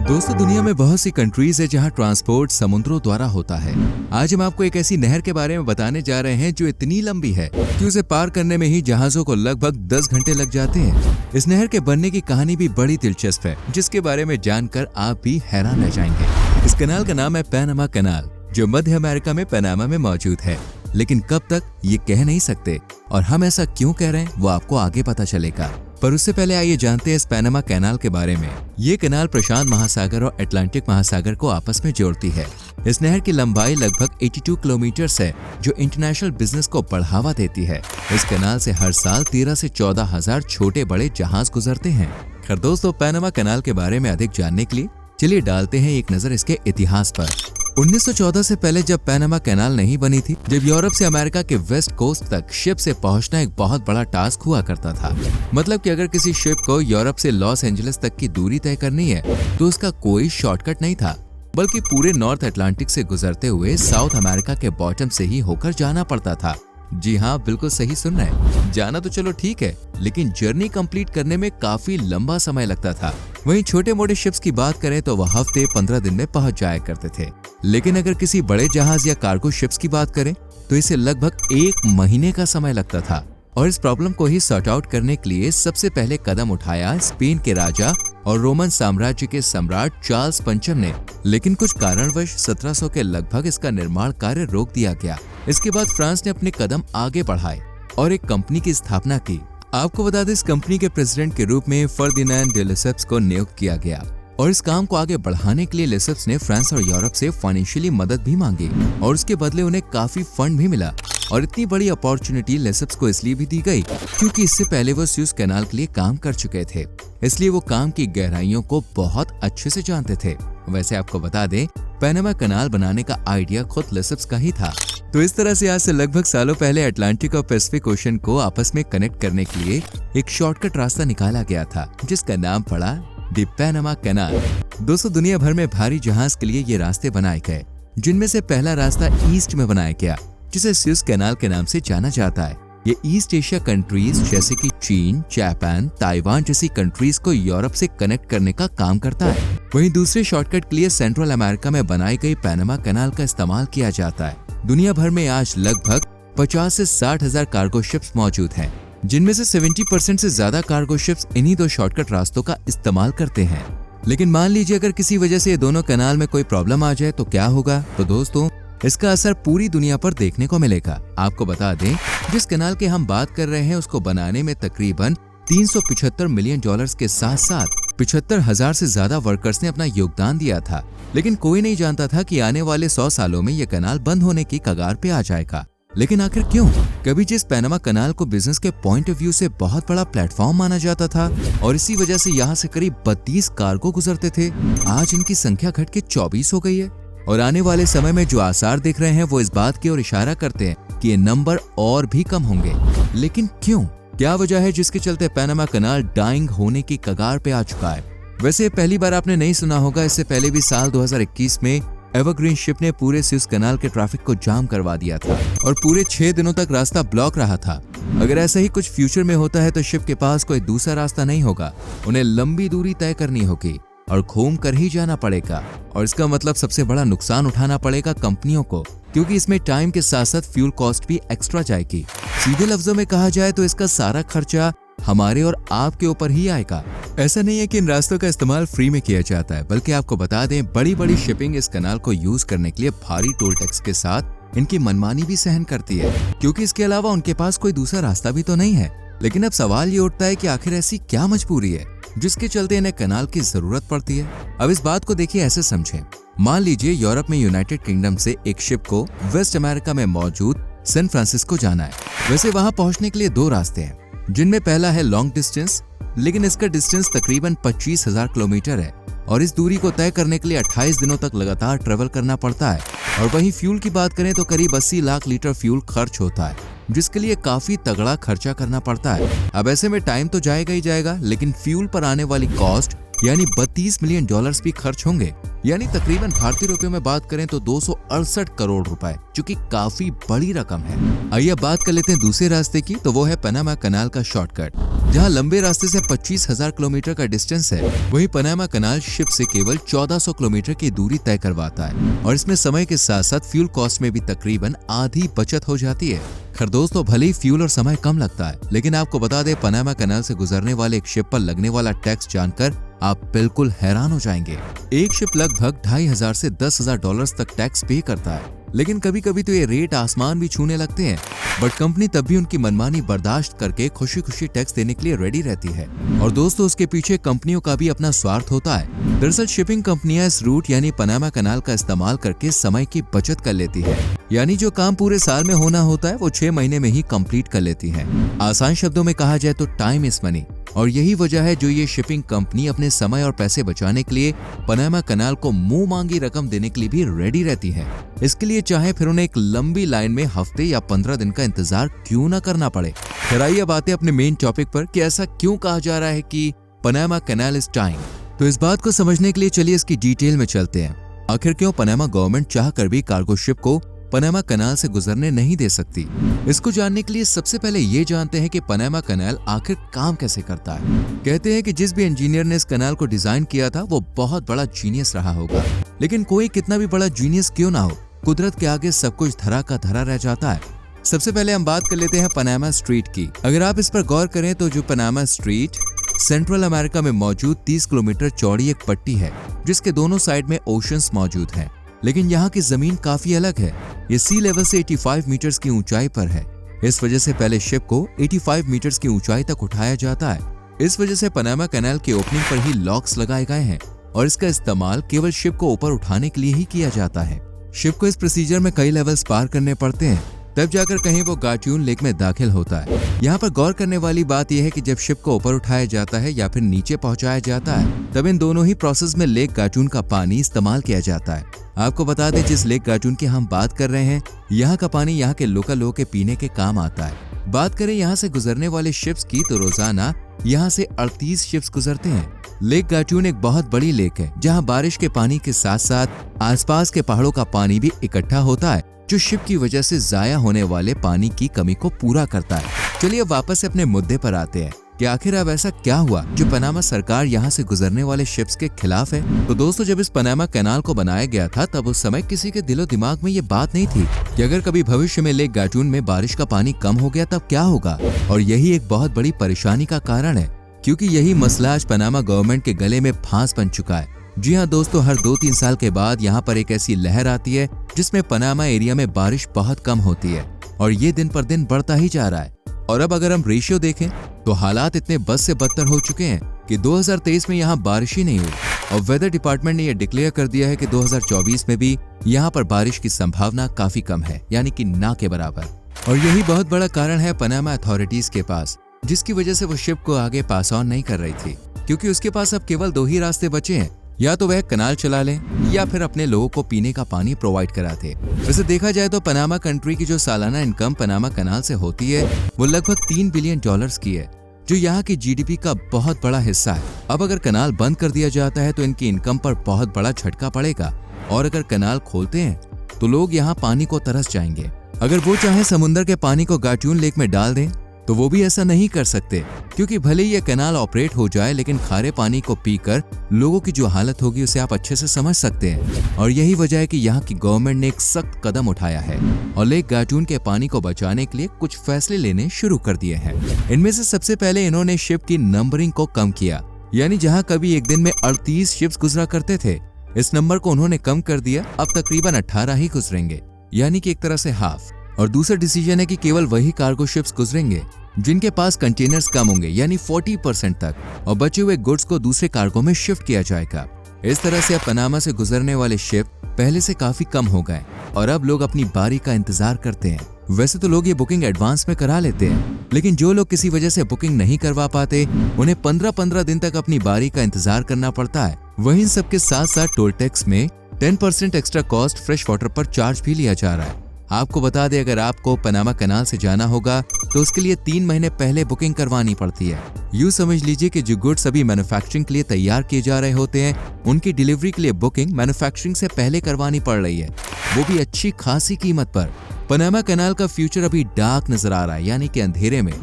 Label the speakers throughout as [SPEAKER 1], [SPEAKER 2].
[SPEAKER 1] दोस्तों, दुनिया में बहुत सी कंट्रीज है जहां ट्रांसपोर्ट समुद्रों द्वारा होता है। आज हम आपको एक ऐसी नहर के बारे में बताने जा रहे हैं जो इतनी लंबी है कि उसे पार करने में ही जहाजों को लगभग 10 घंटे लग जाते हैं। इस नहर के बनने की कहानी भी बड़ी दिलचस्प है, जिसके बारे में जानकर आप भी हैरान रह जाएंगे। इस कनाल का नाम है पैनामा कनाल, जो मध्य अमेरिका में पनामा में मौजूद है। लेकिन कब तक ये कह नहीं सकते, और हम ऐसा क्यों कह रहे हैं वो आपको आगे पता चलेगा। पर उससे पहले आइए जानते हैं इस पैनामा कैनाल के बारे में। ये कैनाल प्रशांत महासागर और अटलांटिक महासागर को आपस में जोड़ती है। इस नहर की लंबाई लगभग 82 किलोमीटर है, जो इंटरनेशनल बिजनेस को बढ़ावा देती है। इस कैनाल से हर साल 13 से 14 हजार छोटे बड़े जहाज गुजरते हैं। खैर दोस्तों, पैनामा कैनाल के बारे में अधिक जानने के लिए चलिए डालते हैं एक नजर इसके इतिहास पर। 1914 से पहले जब पैनामा कैनाल नहीं बनी थी, जब यूरोप से अमेरिका के वेस्ट कोस्ट तक शिप से पहुंचना एक बहुत बड़ा टास्क हुआ करता था। मतलब कि अगर किसी शिप को यूरोप से लॉस एंजलिस तक की दूरी तय करनी है तो उसका कोई शॉर्टकट नहीं था, बल्कि पूरे नॉर्थ अटलांटिक से गुजरते हुए साउथ अमेरिका के बॉटम से ही होकर जाना पड़ता था। जी हाँ, बिल्कुल सही सुन रहे हैं। जाना तो चलो ठीक है, लेकिन जर्नी कंप्लीट करने में काफी लंबा समय लगता था। वहीं छोटे मोटे शिप्स की बात करें तो वह हफ्ते 15 दिन में पहुंच जाया करते थे। लेकिन अगर किसी बड़े जहाज या कार्गो शिप्स की बात करें तो इसे लगभग 1 महीने का समय लगता था। और इस प्रॉब्लम को ही सॉर्ट आउट करने के लिए सबसे पहले कदम उठाया स्पेन के राजा और रोमन साम्राज्य के सम्राट चार्ल्स पंचम ने। लेकिन कुछ कारणवश 1700 के लगभग इसका निर्माण कार्य रोक दिया गया। इसके बाद फ्रांस ने अपने कदम आगे बढ़ाए और एक कंपनी की स्थापना की। आपको बता दें, इस कंपनी के प्रेसिडेंट के रूप में फर्डिनेंड डे लेसेप्स को नियुक्त किया गया। और इस काम को आगे बढ़ाने के लिए लेसेप्स ने फ्रांस और यूरोप से फाइनेंशियली मदद भी मांगी, और उसके बदले उन्हें काफी फंड भी मिला। और इतनी बड़ी अपॉर्चुनिटी लेसेप्स को इसलिए भी दी गई क्योंकि इससे पहले वो सुएज कैनाल के लिए काम कर चुके थे, इसलिए वो काम की गहराइयों को बहुत अच्छे से जानते थे। वैसे आपको बता दें, पैनामा कैनाल बनाने का आइडिया खुद लेसेप्स का ही था। तो इस तरह से आज से लगभग सालों पहले अटलांटिक और पैसिफिक ओशन को आपस में कनेक्ट करने के लिए एक शॉर्टकट रास्ता निकाला गया था, जिसका नाम पड़ा द पैनामा कैनाल। दोस्तों, दुनिया भर में भारी जहाज के लिए ये रास्ते बनाए गए, जिनमें से पहला रास्ता ईस्ट में बनाया गया, जिसे सुएज कैनाल के नाम से जाना जाता है। ये ईस्ट एशिया कंट्रीज जैसे कि चीन, जापान, ताइवान जैसी कंट्रीज को यूरोप से कनेक्ट करने का काम करता है। वहीं दूसरे शॉर्टकट के लिए सेंट्रल अमेरिका में बनाई गई पैनामा कैनाल का इस्तेमाल किया जाता है। दुनिया भर में आज लगभग 50 से 60 हजार कार्गो शिप्स मौजूद हैं, जिनमें से 70% से ज्यादा कार्गो शिप्स इन्हीं दो शॉर्टकट रास्तों का इस्तेमाल करते हैं। लेकिन मान लीजिए अगर किसी वजह से ये दोनों कैनाल में कोई प्रॉब्लम आ जाए तो क्या होगा? तो दोस्तों, इसका असर पूरी दुनिया पर देखने को मिलेगा। आपको बता दें, जिस कैनाल की हम बात कर रहे हैं उसको बनाने में तकरीबन 375 मिलियन डॉलर्स के साथ साथ 75,000 से ज्यादा वर्कर्स ने अपना योगदान दिया था। लेकिन कोई नहीं जानता था कि आने वाले 100 सालों में यह कैनाल बंद होने की कगार पे आ जाएगा। लेकिन आखिर क्यों? कभी जिस पैनामा कैनाल को बिजनेस के पॉइंट ऑफ व्यू से बहुत बड़ा प्लेटफॉर्म माना जाता था और इसी वजह से यहाँ से करीब 32 कार्गो गुजरते थे, आज इनकी संख्या घट के 24 हो गई है। और आने वाले समय में जो आसार दिख रहे हैं वो इस बात की ओर इशारा करते हैं कि ये नंबर और भी कम होंगे। लेकिन क्यों? क्या वजह है जिसके चलते पैनामा कैनाल डाइंग होने की कगार पे आ चुका है? वैसे पहली बार आपने नहीं सुना होगा, इससे पहले भी साल 2021 में एवरग्रीन शिप ने पूरे सुएज कैनाल के ट्रैफिक को जाम करवा दिया था और पूरे 6 दिनों तक रास्ता ब्लॉक रहा था। अगर ऐसा ही कुछ फ्यूचर में होता है तो शिप के पास कोई दूसरा रास्ता नहीं होगा, उन्हें लंबी दूरी तय करनी होगी और घूम कर ही जाना पड़ेगा। और इसका मतलब सबसे बड़ा नुकसान उठाना पड़ेगा कंपनियों को, क्योंकि इसमें टाइम के साथ साथ फ्यूल कॉस्ट भी एक्स्ट्रा जाएगी। सीधे लफ्जों में कहा जाए तो इसका सारा खर्चा हमारे और आपके ऊपर ही आएगा। ऐसा नहीं है कि इन रास्तों का इस्तेमाल फ्री में किया जाता है, बल्कि आपको बता दें, बड़ी बड़ी शिपिंग इस कैनाल को यूज करने के लिए भारी टोल टैक्स के साथ इनकी मनमानी भी सहन करती है, क्योंकि इसके अलावा उनके पास कोई दूसरा रास्ता भी तो नहीं है। लेकिन अब सवाल ये उठता है कि आखिर ऐसी क्या मजबूरी है जिसके चलते इन्हें कैनाल की जरूरत पड़ती है? अब इस बात को देखिए, ऐसे समझें। मान लीजिए यूरोप में यूनाइटेड किंगडम से एक शिप को वेस्ट अमेरिका में मौजूद सैन फ्रांसिस्को जाना है। वैसे वहां पहुंचने के लिए 2 रास्ते हैं, जिनमें पहला है लॉन्ग डिस्टेंस, लेकिन इसका डिस्टेंस तकरीबन 25,000 किलोमीटर है और इस दूरी को तय करने के लिए 28 दिनों तक लगातार ट्रेवल करना पड़ता है। और वहीं फ्यूल की बात करें तो करीब 80 लाख लीटर फ्यूल खर्च होता है, जिसके लिए काफी तगड़ा खर्चा करना पड़ता है। अब ऐसे में टाइम तो जाएगा ही जाएगा, लेकिन फ्यूल पर आने वाली कॉस्ट यानी 32 मिलियन डॉलर्स भी खर्च होंगे, यानी तकरीबन भारतीय रुपयों में बात करें तो 268 करोड़ रुपए, जो कि काफी बड़ी रकम है। आइए बात कर लेते हैं दूसरे रास्ते की, तो वो है पैनामा कैनाल का शॉर्टकट। जहां लंबे रास्ते से 25,000 किलोमीटर का डिस्टेंस है, वहीं पनामा कनाल शिप से केवल 1400 किलोमीटर की दूरी तय करवाता है और इसमें समय के साथ साथ फ्यूल कॉस्ट में भी तकरीबन आधी बचत हो जाती है। खैर दोस्तों, भले ही फ्यूल और समय कम लगता है, लेकिन आपको बता दें पनामा कनाल से गुजरने वाले एक शिप पर लगने वाला टैक्स जानकर आप बिल्कुल हैरान हो जाएंगे। एक शिप लगभग $2,500 से $10,000 तक टैक्स पे करता है, लेकिन कभी कभी तो ये रेट आसमान भी छूने लगते हैं, बट कंपनी तब भी उनकी मनमानी बर्दाश्त करके खुशी खुशी टैक्स देने के लिए रेडी रहती है। और दोस्तों, उसके पीछे कंपनियों का भी अपना स्वार्थ होता है। दरअसल शिपिंग कंपनियां इस रूट यानी पनामा कनाल का इस्तेमाल करके समय की बचत कर लेती है, यानी जो काम पूरे साल में होना होता है वो 6 महीने में ही कंप्लीट कर लेती है। आसान शब्दों में कहा जाए तो टाइम इज मनी, और यही वजह है जो ये शिपिंग कंपनी अपने समय और पैसे बचाने के लिए पनामा कनाल को मुंह मांगी रकम देने के लिए भी रेडी रहती है। इसके लिए चाहे फिर उन्हें एक लंबी लाइन में हफ्ते या 15 दिन का इंतजार क्यों न करना पड़े। फिर आइए अब आते हैं अपने मेन टॉपिक पर कि ऐसा क्यों कहा जा रहा है कि पनामा कनाल इज टाइम। तो इस बात को समझने के लिए चलिए इसकी डिटेल में चलते हैं। आखिर क्यों पनामा गवर्नमेंट चाह कर भी कार्गो शिप को पनामा कनाल से गुजरने नहीं दे सकती। इसको जानने के लिए सबसे पहले ये जानते हैं कि पनामा कनाल आखिर काम कैसे करता है। कहते हैं कि जिस भी इंजीनियर ने इस कनाल को डिजाइन किया था वो बहुत बड़ा जीनियस रहा होगा, लेकिन कोई कितना भी बड़ा जीनियस क्यों ना हो, कुदरत के आगे सब कुछ धरा का धरा रह जाता है। सबसे पहले हम बात कर लेते हैं पनामा स्ट्रीट की। अगर आप इस पर गौर करें तो जो पनामा स्ट्रीट सेंट्रल अमेरिका में मौजूद 30 किलोमीटर चौड़ी एक पट्टी है, जिसके दोनों साइड में ओशंस मौजूद हैं। लेकिन यहाँ की जमीन काफी अलग है। ये सी लेवल से 85 मीटर्स की ऊंचाई पर है। इस वजह से पहले शिप को 85 मीटर्स की ऊंचाई तक उठाया जाता है। इस वजह से पनामा कनाल के ओपनिंग पर ही लॉक्स लगाए गए हैं और इसका इस्तेमाल केवल शिप को ऊपर उठाने के लिए ही किया जाता है। शिप को इस प्रोसीजर में कई लेवल्स पार करने पड़ते हैं, तब जाकर कहीं वो गाटून लेक में दाखिल होता है। यहाँ पर गौर करने वाली बात यह है कि जब शिप को ऊपर उठाया जाता है या फिर नीचे पहुंचाया जाता है, तब इन दोनों ही प्रोसेस में लेक गाटून का पानी इस्तेमाल किया जाता है। आपको बता दें, जिस लेक गाटून की हम बात कर रहे हैं, यहाँ का पानी यहाँ के लोकल लोगों के पीने के काम आता है। बात करें यहाँ से गुजरने वाले शिप्स की, तो रोजाना यहाँ से 38 शिप्स गुजरते हैं। लेक गाटून एक बहुत बड़ी लेक है, जहाँ बारिश के पानी के साथ साथ आसपास के पहाड़ों का पानी भी इकट्ठा होता है, जो शिप की वजह से जाया होने वाले पानी की कमी को पूरा करता है। चलिए वापस से अपने मुद्दे पर आते हैं कि आखिर अब ऐसा क्या हुआ जो पनामा सरकार यहाँ से गुजरने वाले शिप्स के खिलाफ है। तो दोस्तों, जब इस पनामा कैनाल को बनाया गया था, तब उस समय किसी के दिलो दिमाग में ये बात नहीं थी कि अगर कभी भविष्य में लेक गाटून में बारिश का पानी कम हो गया तब क्या होगा। और यही एक बहुत बड़ी परेशानी का कारण है, क्योंकि यही मसला आज पनामा गवर्नमेंट के गले में फांस बन चुका है। जी हाँ दोस्तों, हर 2-3 साल के बाद यहाँ पर एक ऐसी लहर आती है जिसमें पनामा एरिया में बारिश बहुत कम होती है और ये दिन पर दिन बढ़ता ही जा रहा है। और अब अगर हम रेशियो देखें तो हालात इतने बद से बदतर हो चुके हैं कि 2023 में यहाँ बारिश ही नहीं हुई और वेदर डिपार्टमेंट ने यह डिक्लेयर कर दिया है कि 2024 में भी यहाँ पर बारिश की संभावना काफी कम है, यानी कि ना के बराबर। और यही बहुत बड़ा कारण है पनामा अथॉरिटीज के पास, जिसकी वजह से वो शिप को आगे पास ऑन नहीं कर रही थी, क्योंकि उसके पास अब केवल 2 ही रास्ते बचे हैं, या तो वह कनाल चला लें या फिर अपने लोगों को पीने का पानी प्रोवाइड कराते। वैसे देखा जाए तो पनामा कंट्री की जो सालाना इनकम पनामा कनाल से होती है वो लगभग $3 बिलियन की है, जो यहाँ की जीडीपी का बहुत बड़ा हिस्सा है। अब अगर कनाल बंद कर दिया जाता है तो इनकी इनकम पर बहुत बड़ा झटका पड़ेगा, और अगर कनाल खोलते हैं तो लोग यहाँ पानी को तरस जाएंगे। अगर वो चाहे समुद्र के पानी को गाटून लेक में डाल दें तो वो भी ऐसा नहीं कर सकते, क्योंकि भले ही ये कैनाल ऑपरेट हो जाए, लेकिन खारे पानी को पीकर लोगों की जो हालत होगी उसे आप अच्छे से समझ सकते हैं। और यही वजह है कि यहाँ की गवर्नमेंट ने एक सख्त कदम उठाया है और लेक गाटून के पानी को बचाने के लिए कुछ फैसले लेने शुरू कर दिए हैं। इनमें से सबसे पहले इन्होंने शिप की नंबरिंग को कम किया, यानी जहाँ कभी एक दिन में 38 शिप्स गुजरा करते थे, इस नंबर को उन्होंने कम कर दिया। अब तकरीबन 18 ही गुजरेंगे, यानी कि एक तरह से हाफ। और दूसरा डिसीजन है कि केवल वही कार्गो शिप्स गुजरेंगे जिनके पास कंटेनर्स कम होंगे, यानी 40% तक, और बचे हुए गुड्स को दूसरे कार्गो में शिफ्ट किया जाएगा। इस तरह से अब पनामा से गुजरने वाले शिप पहले से काफी कम हो गए और अब लोग अपनी बारी का इंतजार करते हैं। वैसे तो लोग ये बुकिंग एडवांस में करा लेते हैं, लेकिन जो लोग किसी वजह से बुकिंग नहीं करवा पाते उन्हें 15-15 दिन तक अपनी बारी का इंतजार करना पड़ता है। वहीं इन सबके साथ साथ टोल टैक्स में 10% एक्स्ट्रा कॉस्ट फ्रेश वाटर पर चार्ज भी लिया जा रहा है। आपको बता दें, अगर आपको पनामा कनाल से जाना होगा तो उसके लिए 3 महीने पहले बुकिंग करवानी पड़ती है। यूँ समझ लीजिए कि जो गुड्स अभी मैन्युफैक्चरिंग के लिए तैयार किए जा रहे होते हैं, उनकी डिलीवरी के लिए बुकिंग मैन्युफैक्चरिंग से पहले करवानी पड़ रही है, वो भी अच्छी खासी कीमत पर। पनामा कैनाल का फ्यूचर अभी डार्क नजर आ रहा है, यानी कि अंधेरे में।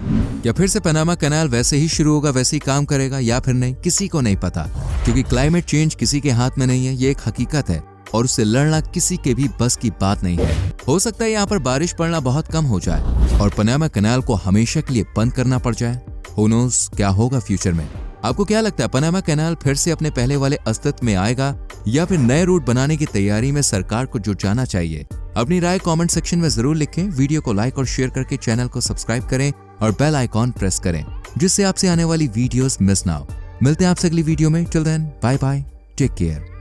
[SPEAKER 1] या फिर से पनामा कैनाल वैसे ही शुरू होगा, वैसे ही काम करेगा, या फिर नहीं, किसी को नहीं पता। क्योंकि क्लाइमेट चेंज किसी के हाथ में नहीं है, ये एक हकीकत है और उससे लड़ना किसी के भी बस की बात नहीं है। हो सकता है यहाँ पर बारिश पड़ना बहुत कम हो जाए और पनामा कैनाल को हमेशा के लिए बंद करना पड़ जाए। Who knows क्या होगा फ्यूचर में। आपको क्या लगता है, पनामा कैनाल फिर से अपने पहले वाले अस्तित्व में आएगा या फिर नए रूट बनाने की तैयारी में सरकार को जुट जाना चाहिए? अपनी राय कमेंट सेक्शन में जरूर लिखें। वीडियो को लाइक और शेयर करके चैनल को सब्सक्राइब करें और बेल आइकॉन प्रेस करें, जिससे आपसे आने वाली वीडियोस मिस ना हो। मिलते हैं आपसे अगली वीडियो में। Till then bye bye, take care.